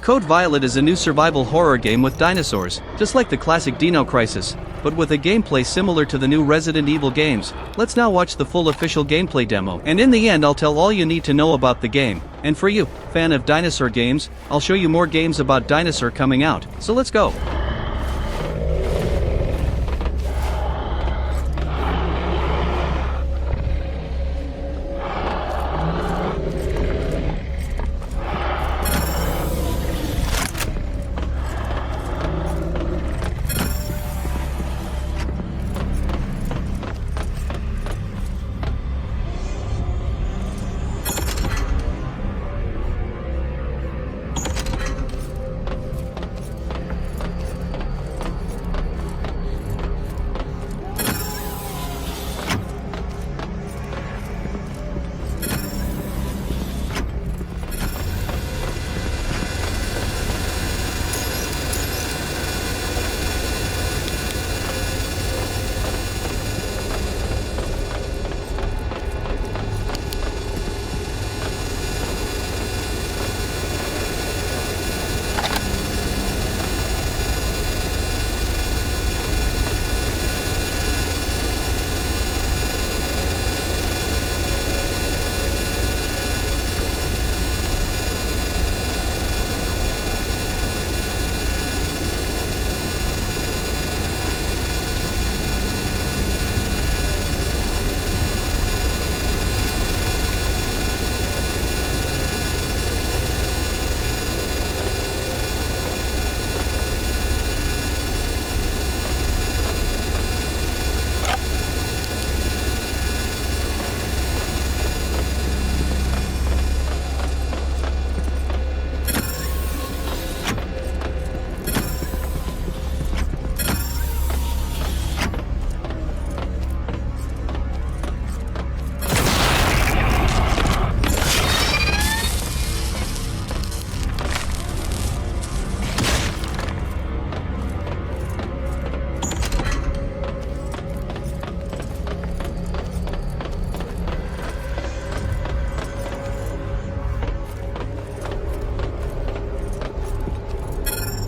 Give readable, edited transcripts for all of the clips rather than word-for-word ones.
Code Violet is a new survival horror game with dinosaurs, just like the classic Dino Crisis, but with a gameplay similar to the new Resident Evil games. Let's now watch the full official gameplay demo, and in the end I'll tell all you need to know about the game. And for you, fan of dinosaur games, I'll show you more games about dinosaur coming out, so let's go.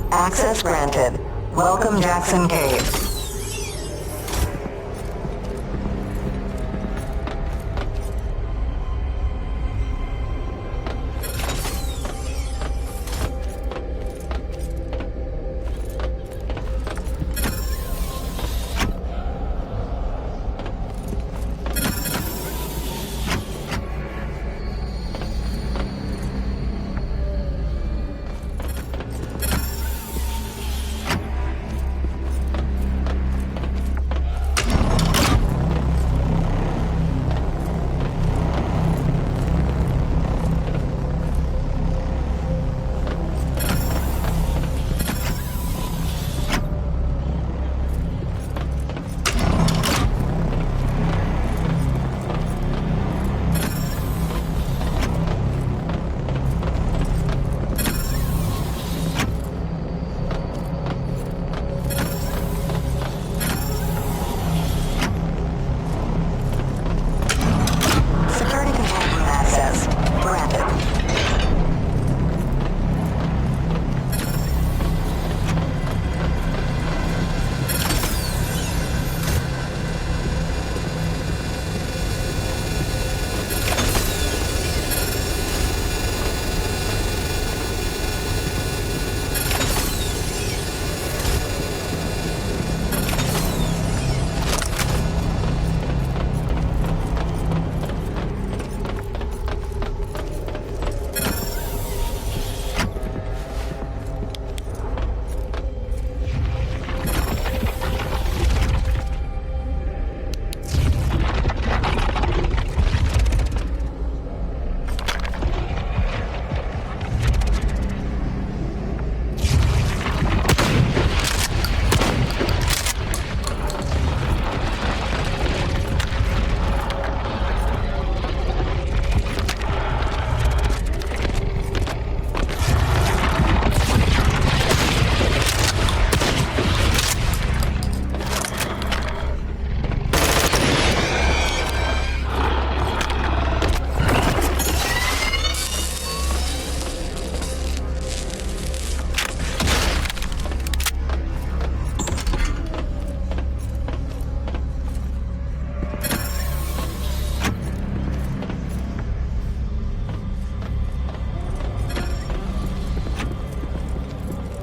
Access granted. Welcome, Jackson Cave.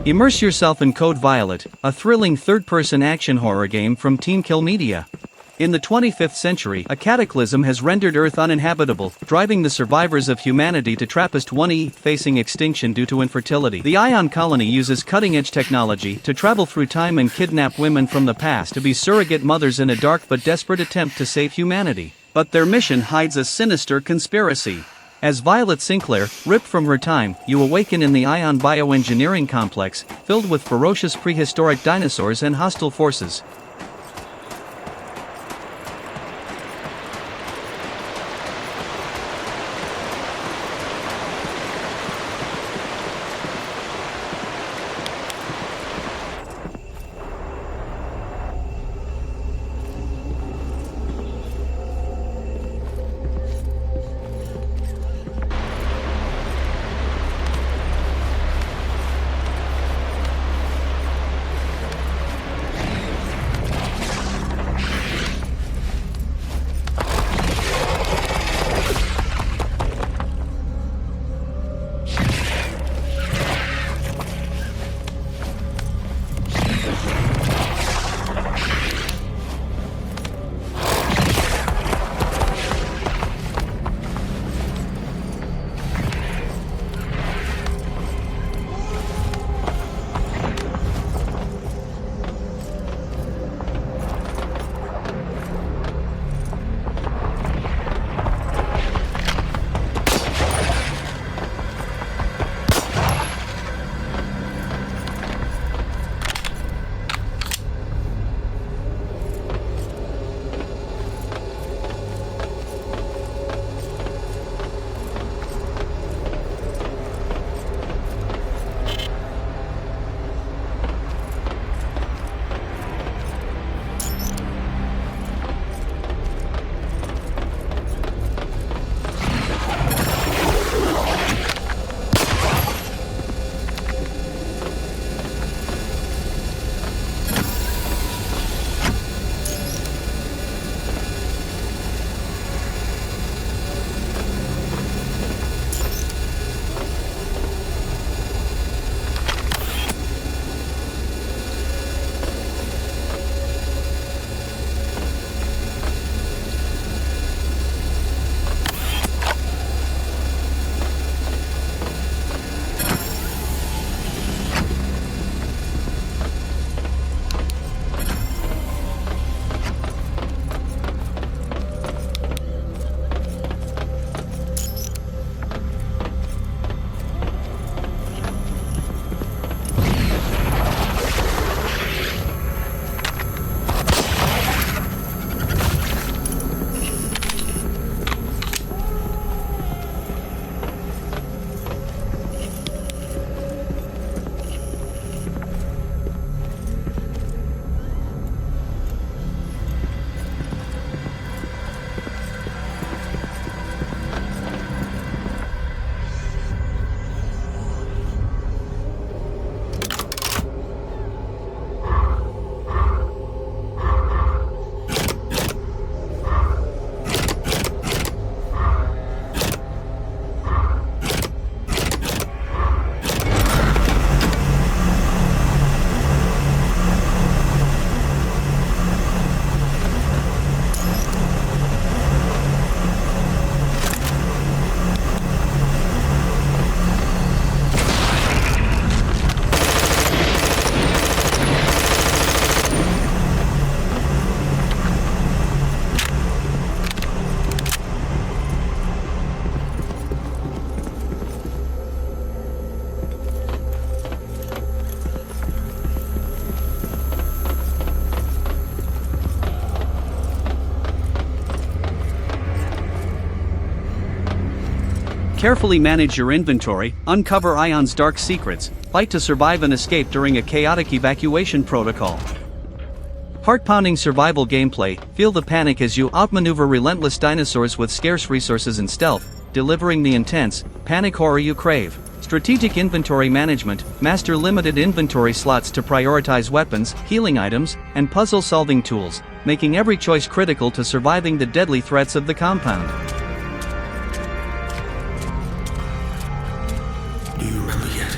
Immerse yourself in Code Violet, a thrilling third-person action horror game from Team Kill Media. In the 25th century, a cataclysm has rendered Earth uninhabitable, driving the survivors of humanity to Trappist 1E, facing extinction due to infertility. The Ion Colony uses cutting-edge technology to travel through time and kidnap women from the past to be surrogate mothers in a dark but desperate attempt to save humanity. But their mission hides a sinister conspiracy. As Violet Sinclair, ripped from her time, you awaken in the Ion bioengineering complex, filled with ferocious prehistoric dinosaurs and hostile forces. Carefully manage your inventory, uncover Ion's dark secrets, fight to survive and escape during a chaotic evacuation protocol. Heart-pounding survival gameplay, feel the panic as you outmaneuver relentless dinosaurs with scarce resources and stealth, delivering the intense, panic horror you crave. Strategic inventory management, master limited inventory slots to prioritize weapons, healing items, and puzzle-solving tools, making every choice critical to surviving the deadly threats of the compound. Do you remember yet?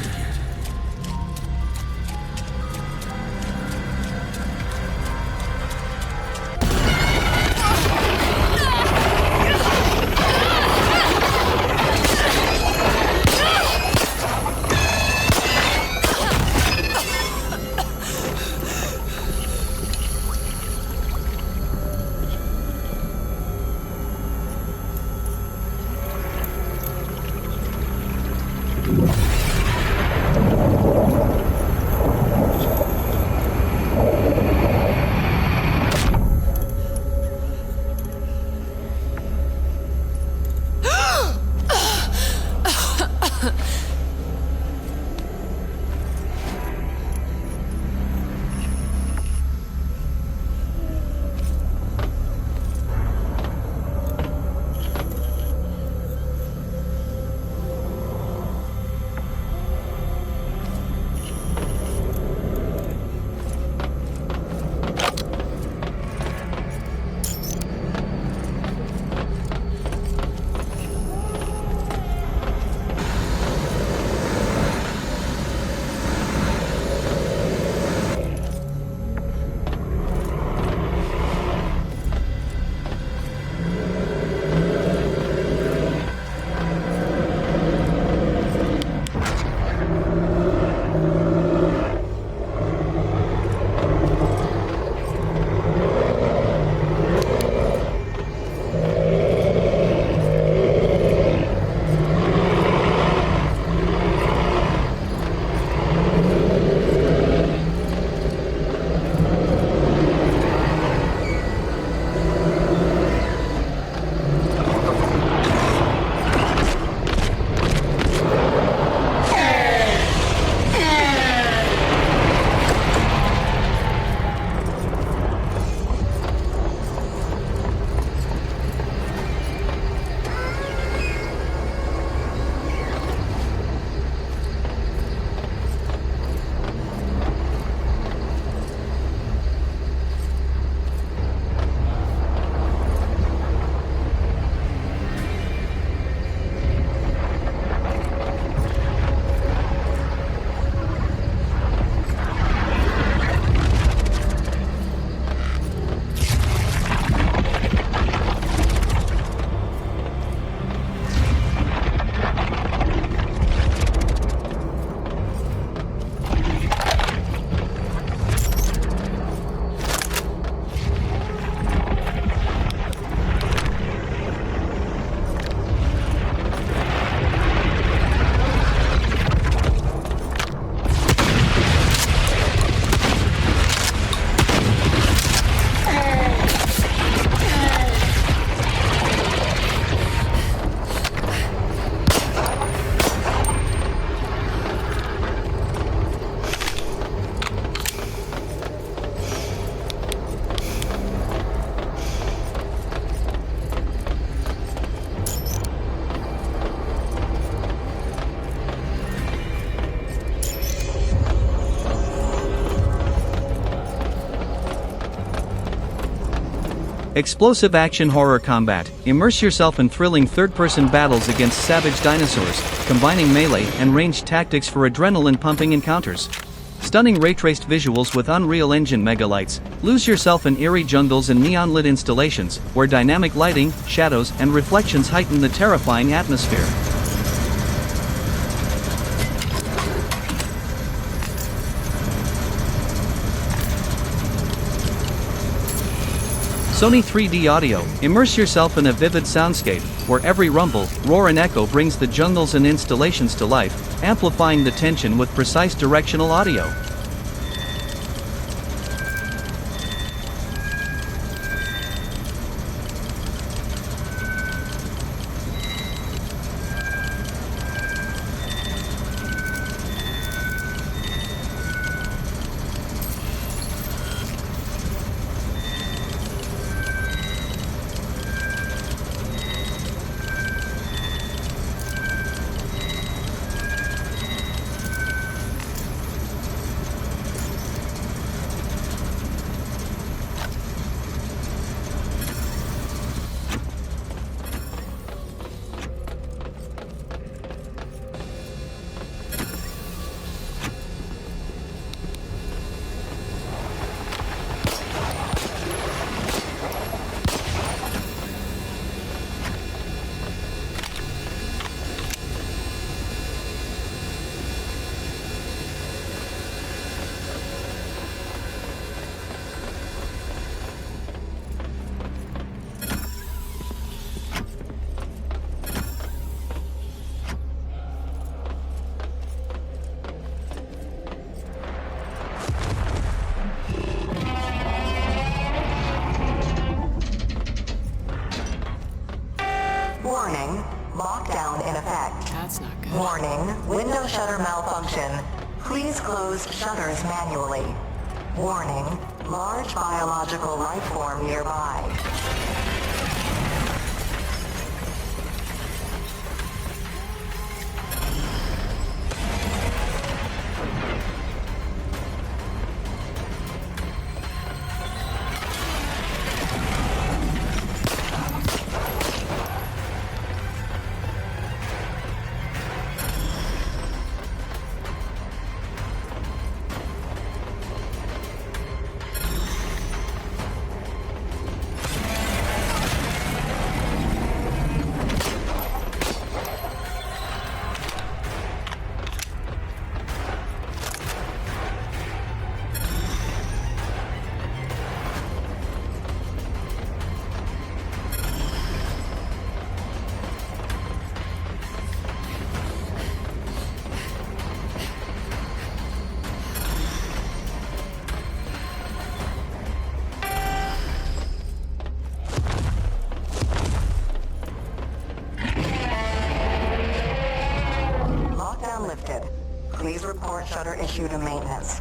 Explosive action horror combat. Immerse yourself in thrilling third-person battles against savage dinosaurs, combining melee and ranged tactics for adrenaline-pumping encounters. Stunning ray-traced visuals with Unreal Engine megalights. Lose yourself in eerie jungles and neon-lit installations, where dynamic lighting, shadows, and reflections heighten the terrifying atmosphere. Sony 3D Audio. Immerse yourself in a vivid soundscape, where every rumble, roar and echo brings the jungles and installations to life, amplifying the tension with precise directional audio. Warning, window shutter malfunction. Please close shutters manually. Warning, large biological life form nearby. Please report shutter issue to maintenance.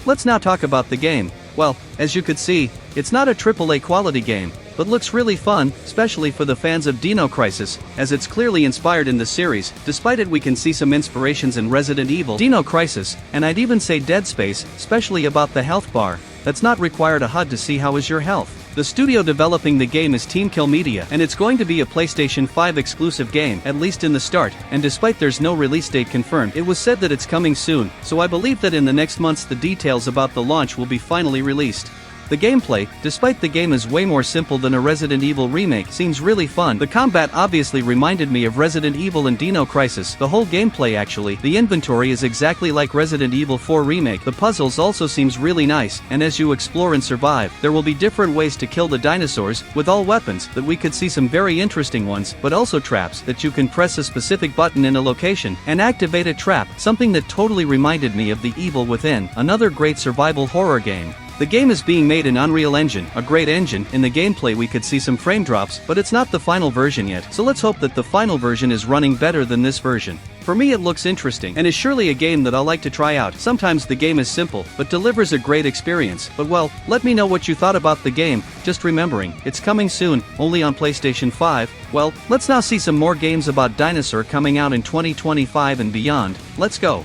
Let's now talk about the game. Well, as you could see, it's not a AAA quality game, but looks really fun, especially for the fans of Dino Crisis, as it's clearly inspired in the series. Despite it, we can see some inspirations in Resident Evil, Dino Crisis, and I'd even say Dead Space, especially about the health bar. That's not required a HUD to see how is your health. The studio developing the game is Team Kill Media, and it's going to be a PlayStation 5 exclusive game, at least in the start, and despite there's no release date confirmed, it was said that it's coming soon, so I believe that in the next months the details about the launch will be finally released. The gameplay, despite the game is way more simple than a Resident Evil remake, seems really fun. The combat obviously reminded me of Resident Evil and Dino Crisis, the whole gameplay actually. The inventory is exactly like Resident Evil 4 remake. The puzzles also seems really nice, and as you explore and survive, there will be different ways to kill the dinosaurs, with all weapons, that we could see some very interesting ones, but also traps, that you can press a specific button in a location, and activate a trap, something that totally reminded me of The Evil Within, another great survival horror game. The game is being made in Unreal Engine, a great engine. In the gameplay we could see some frame drops, but it's not the final version yet, so let's hope that the final version is running better than this version. For me it looks interesting, and is surely a game that I'll like to try out. Sometimes the game is simple, but delivers a great experience. But well, let me know what you thought about the game, just remembering, it's coming soon, only on PlayStation 5. Well, let's now see some more games about Dinosaur coming out in 2025 and beyond. Let's go.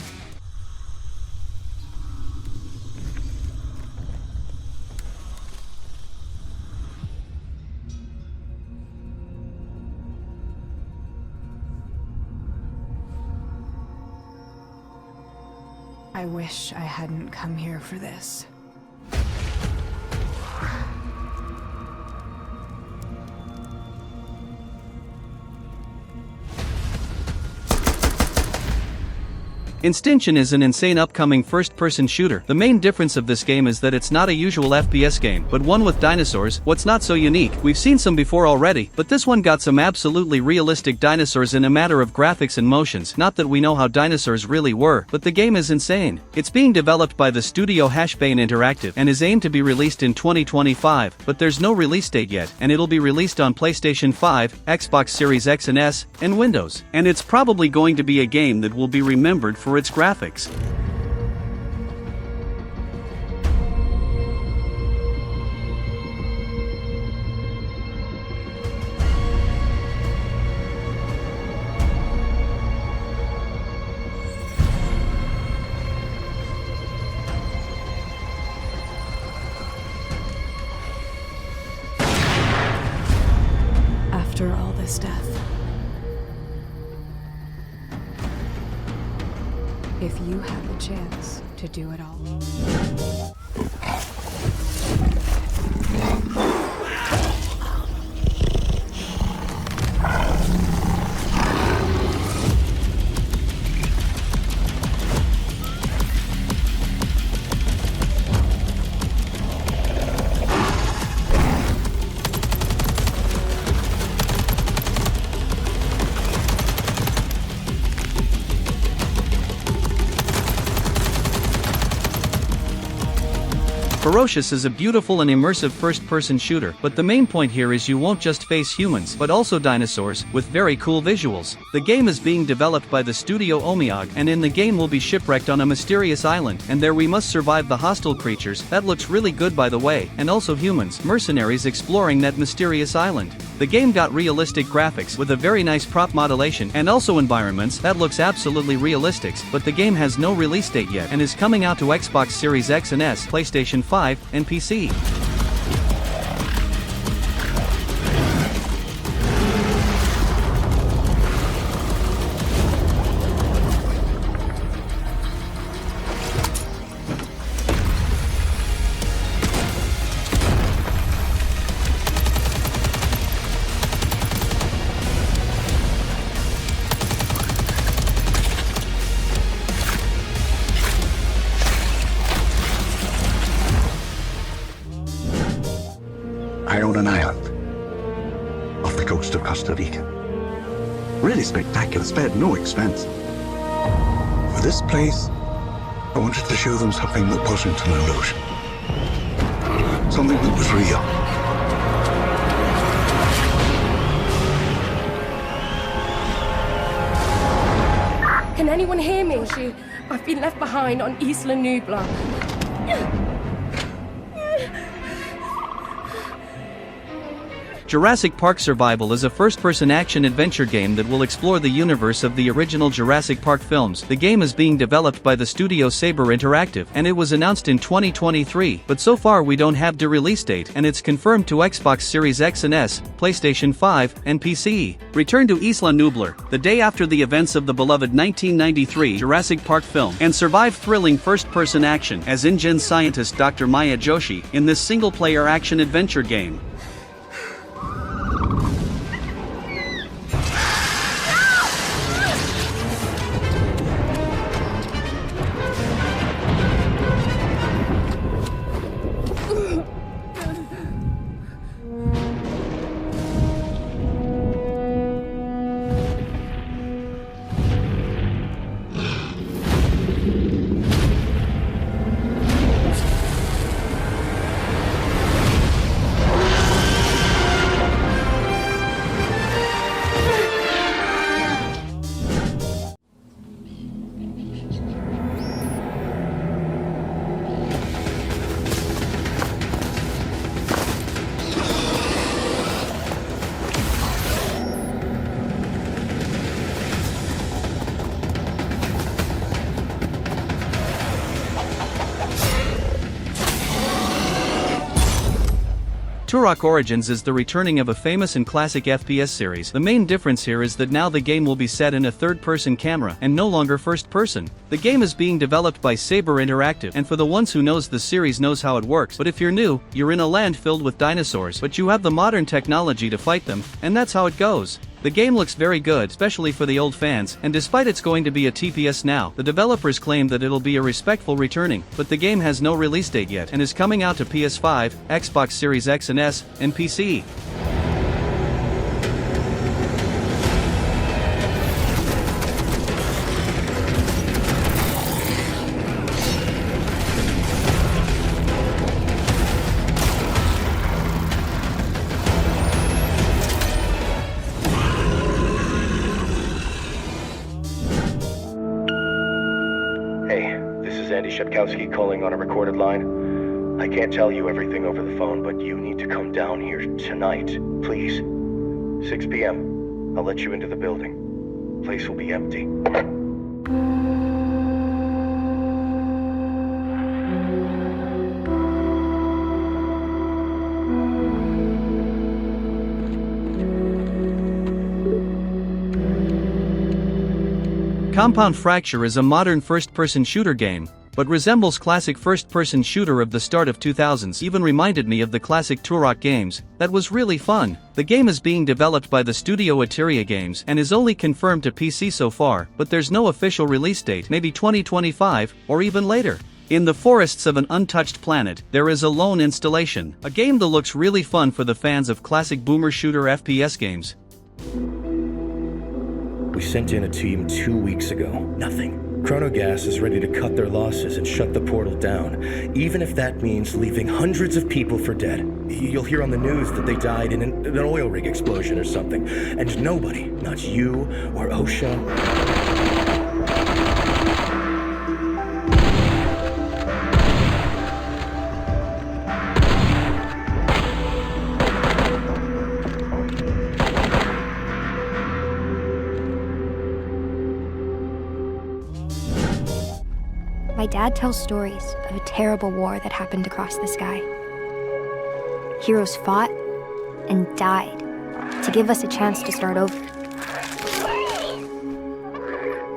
I wish I hadn't come here for this. Instinction is an insane upcoming first-person shooter. The main difference of this game is that it's not a usual FPS game, but one with dinosaurs. What's not so unique, we've seen some before already, but this one got some absolutely realistic dinosaurs in a matter of graphics and motions. Not that we know how dinosaurs really were, but the game is insane. It's being developed by the studio Hashbane Interactive, and is aimed to be released in 2025, but there's no release date yet, and it'll be released on PlayStation 5, Xbox Series X and S, and Windows. And it's probably going to be a game that will be remembered for its graphics. After all this death. If you had the chance to do it all. Ferocious is a beautiful and immersive first-person shooter, but the main point here is you won't just face humans but also dinosaurs, with very cool visuals. The game is being developed by the studio Omiag, and in the game we'll be shipwrecked on a mysterious island, and there we must survive the hostile creatures. That looks really good by the way, and also humans, mercenaries exploring that mysterious island. The game got realistic graphics with a very nice prop modulation and also environments that looks absolutely realistic, but the game has no release date yet and is coming out to Xbox Series X and S, PlayStation 5, and PC. I own an island off the coast of Costa Rica. Really spectacular, spared no expense. For this place, I wanted to show them something that wasn't an illusion. Something that was real. Can anyone hear me? I've been left behind on Isla Nubla. Jurassic Park Survival is a first-person action-adventure game that will explore the universe of the original Jurassic Park films. The game is being developed by the studio Saber Interactive, and it was announced in 2023, but so far we don't have the release date, and it's confirmed to Xbox Series X and S, PlayStation 5, and PC. Return to Isla Nublar, the day after the events of the beloved 1993 Jurassic Park film, and survive thrilling first-person action as InGen scientist Dr. Maya Joshi in this single-player action-adventure game. Turok Origins is the returning of a famous and classic FPS series. The main difference here is that now the game will be set in a third-person camera and no longer first-person. The game is being developed by Saber Interactive, and for the ones who knows the series knows how it works. But if you're new, you're in a land filled with dinosaurs, but you have the modern technology to fight them, and that's how it goes. The game looks very good, especially for the old fans, and despite it's going to be a TPS now, the developers claim that it'll be a respectful returning, but the game has no release date yet and is coming out to PS5, Xbox Series X and S, and PC. Andy Shepkowski calling on a recorded line. I can't tell you everything over the phone, but you need to come down here tonight, please. 6 p.m. I'll let you into the building. Place will be empty. Compound Fracture is a modern first-person shooter game, but resembles classic first-person shooter of the start of 2000s. Even reminded me of the classic Turok games. That was really fun. The game is being developed by the studio Ateria Games and is only confirmed to PC so far, but there's no official release date, maybe 2025, or even later. In the forests of an untouched planet, there is a lone installation, a game that looks really fun for the fans of classic boomer shooter FPS games. We sent in a team 2 weeks ago. Nothing. Chronogas is ready to cut their losses and shut the portal down, even if that means leaving hundreds of people for dead. You'll hear on the news that they died in an oil rig explosion or something, and nobody, not you or OSHA. My dad tells stories of a terrible war that happened across the sky. Heroes fought and died to give us a chance to start over.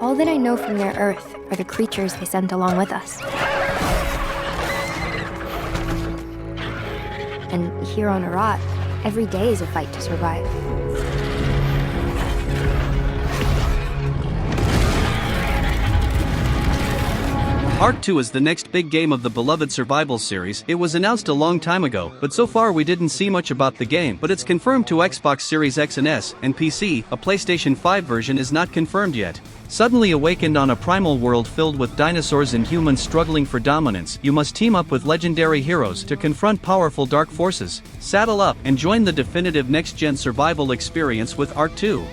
All that I know from their Earth are the creatures they sent along with us. And here on Arat, every day is a fight to survive. Ark 2 is the next big game of the beloved survival series. It was announced a long time ago, but so far we didn't see much about the game, but it's confirmed to Xbox Series X and S, and PC. A PlayStation 5 version is not confirmed yet. Suddenly awakened on a primal world filled with dinosaurs and humans struggling for dominance, you must team up with legendary heroes to confront powerful dark forces. Saddle up and join the definitive next-gen survival experience with Ark 2.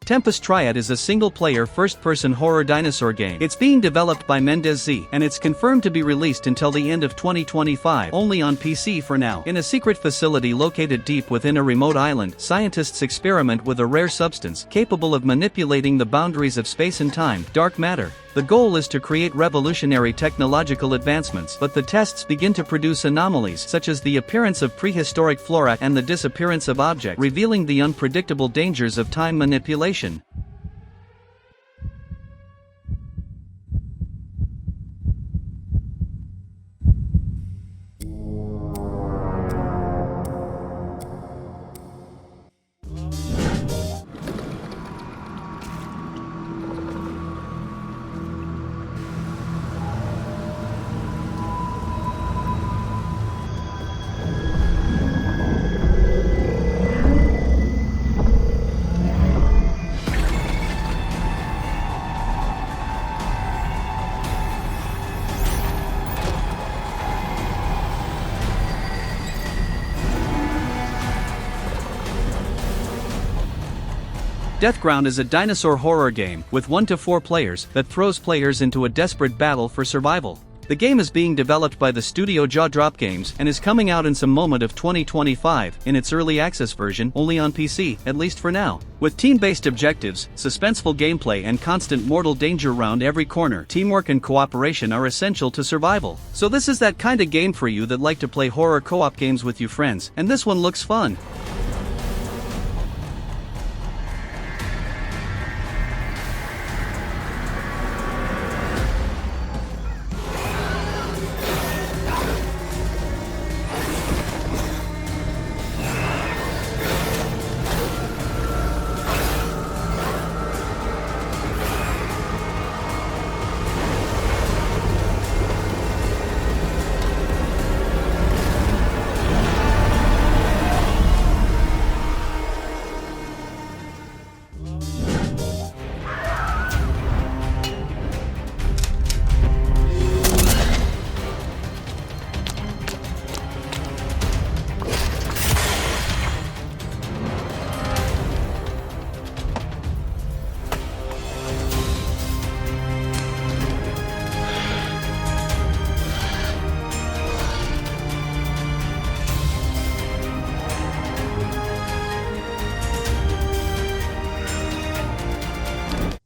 Tempus Triad is a single-player first-person horror dinosaur game. It's being developed by Mendez Z, and it's confirmed to be released until the end of 2025, only on PC for now. In a secret facility located deep within a remote island, scientists experiment with a rare substance capable of manipulating the boundaries of space and time, dark matter. The goal is to create revolutionary technological advancements, but the tests begin to produce anomalies such as the appearance of prehistoric flora and the disappearance of objects, revealing the unpredictable dangers of time manipulation. Deathground is a dinosaur horror game with 1 to 4 players that throws players into a desperate battle for survival. The game is being developed by the studio Jaw Drop Games and is coming out in some moment of 2025 in its early access version, only on PC, at least for now. With team-based objectives, suspenseful gameplay and constant mortal danger round every corner, teamwork and cooperation are essential to survival. So this is that kind of game for you that like to play horror co-op games with your friends, and this one looks fun.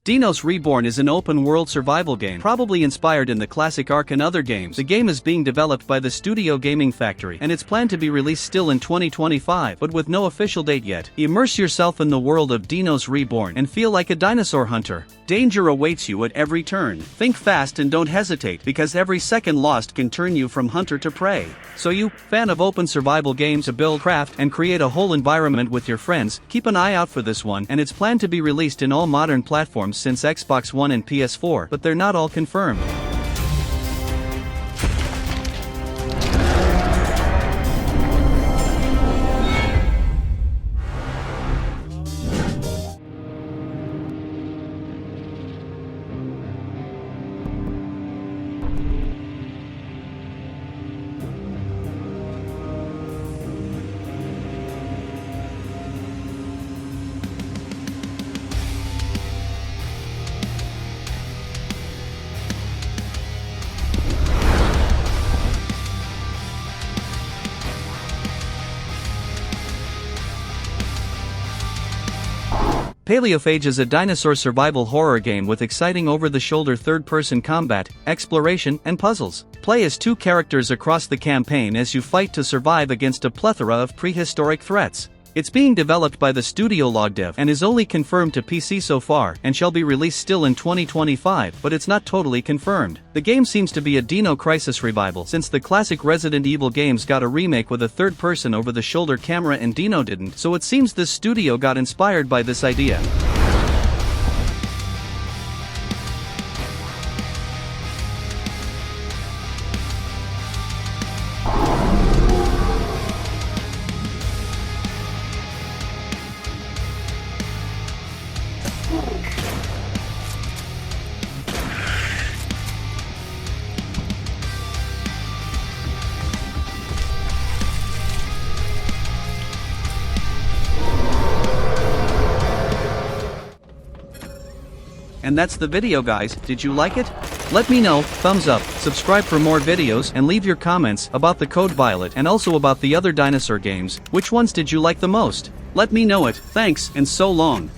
Dinos Reborn is an open-world survival game, probably inspired in the classic Ark and other games. The game is being developed by the Studio Gaming Factory, and it's planned to be released still in 2025, but with no official date yet. Immerse yourself in the world of Dinos Reborn and feel like a dinosaur hunter. Danger awaits you at every turn. Think fast and don't hesitate, because every second lost can turn you from hunter to prey. So you, fan of open survival games to build, craft, and create a whole environment with your friends, keep an eye out for this one, and it's planned to be released in all modern platforms since Xbox One and PS4, but they're not all confirmed. Paleophage is a dinosaur survival horror game with exciting over-the-shoulder third-person combat, exploration, and puzzles. Play as two characters across the campaign as you fight to survive against a plethora of prehistoric threats. It's being developed by the studio Logdev and is only confirmed to PC so far, and shall be released still in 2025, but it's not totally confirmed. The game seems to be a Dino Crisis revival, since the classic Resident Evil games got a remake with a third-person over-the-shoulder camera and Dino didn't, so it seems this studio got inspired by this idea. And that's the video, guys. Did you like it? Let me know, thumbs up, subscribe for more videos, and leave your comments about the Code Violet and also about the other dinosaur games. Which ones did you like the most? Let me know it. Thanks, and so long.